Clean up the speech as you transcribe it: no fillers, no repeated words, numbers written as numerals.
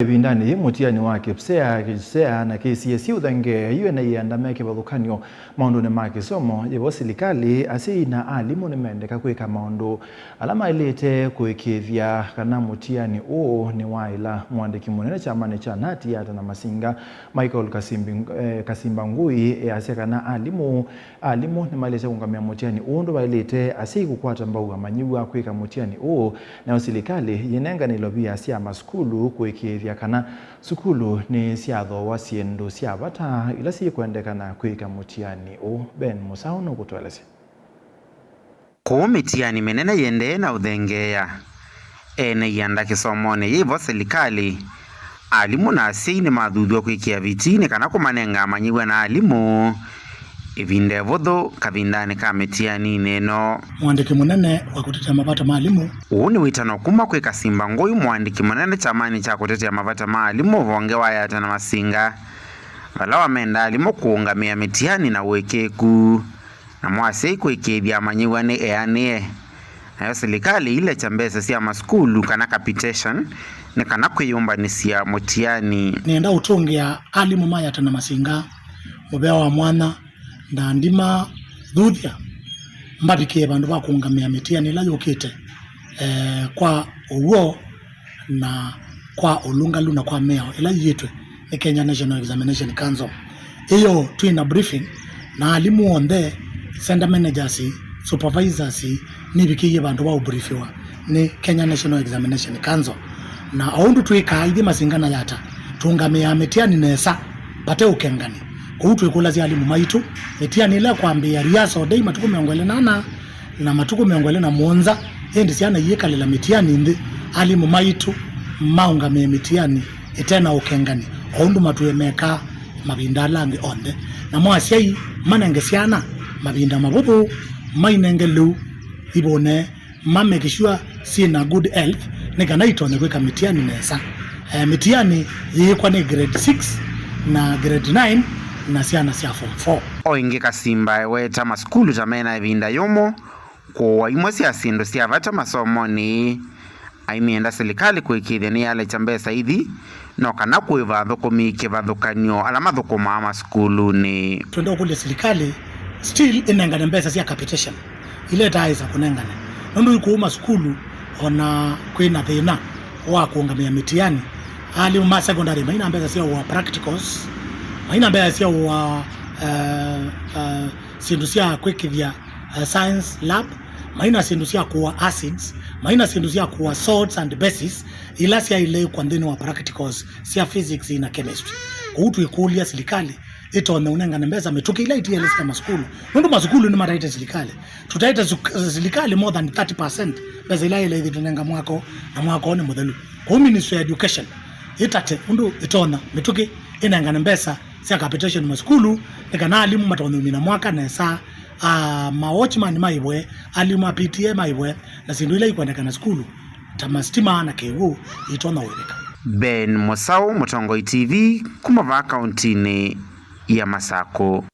Bindani mutiani wa KPSEA na KCSE udhange iwe na iandame kibathukanio maundu ma kisomo yevo serikali asi na alimu nimendeka kwika maundu alama ilete kwikithia kana mutiani ni waila mwandiki munene chamani cha nati ya na masinga Michael Kasimba Ngui asi kana alimu nimalete kungamia mutiani ndo wailete asi kukwata mbauga manyiwa kwika mutiani na serikali yenenga nilobia asi amaskulu kwikithia kana sukulu ni siatho wasiendo siabata ila si kuendekana kwika mutiani Ben Musau no kutweleze ko mitiani menene yende na udhengeya ene yanda kisomone yevo serikali alimu na asini madhudhu kwikia vitini kana kumanenga manyiwe na alimu ivinde vodho kavindani ka mitiani neno mwandiki munene wa kutetea mavata maalimu ni witano kuma kwe Kasimba Ngui mwandiki munene chamani cha kutetea mavata maalimu vonge wayata na masinga vala wamenda alimu kuungamia mitiani na uwekeku na mwase kwikithia manyiwa ni eanie nayo serikali ile chambesa sia maskulu kana capitation ni kana kwiyumbanisia mutiani nienda utungia alimu mayata na masinga mubea wa mwana na ndima dhuthia mbabike bandu bakungamia mitiani la yokite kwa uwo na kwa ulungalu na kwa meo ila yitwe ni Kenya National Examination Council iyo tuina briefing na alimu onde center managers supervisors ni bikiye bandu ba ubriefiwa ni Kenya National Examination Council na aundu tuika ithi masingana yata tungamia mitiani nesa bate ukengani kuhutu ikulazi alimu maitu mitiani ila kwambia riaso dei matuku 28 na matuku 27 endi siana yikalela mitiani ndi alimu maitu maungamia mitiani etena ukengani aundu matuemeka mabinda langi onde na mwasiai manenge siana mabinda mabubu mainengelu ibone mamekishua sina good health nikana itone kweka mitiani nesa mitiani yikwa ni grade 6 na grade 9 na siana sia form 4 oingi Kasimba weta maskulu tamena evinda yomo kwa imwe sia sindo sia vata masomoni aimienda serikali kwikithia ni yale chambesa ithi no kana kuiva thukumike vathukanio ala mathukuma amaskulu ni twenda kule serikali still inengane mbesa sia capitation ile taiza kunengane nundu ikuuma skulu ona kwina thina wa kuungamia mitiani ali uma secondary maina mbesa sia wa practicals maina mbesa sia wa sindusia kwikithia science lab maina sindusia kuwa acids maina sindusia kuwa salts and bases ila sia ile kwa ndeni wa practicals sia physics na chemistry kuhutu ikulia serikali itone unengane mbesa metuki ila itielesi kama skulu nundu maskulu ni maraita serikali tutaita serikali more than 30% besa ila ile hivi tunenga mwako na mwako ni mudhelu kwa ministry of education itate undu itona metuki inengane mbesa sia capitation maskulu nikana alimu matone na mwaka na saa ma watchman maibwe alimu apitie maibwe na sindu ile ikwendekana skulu tamastima na kewu itona webeka Ben Musau, Mutongoi TV, kumava kauntini ya Masako.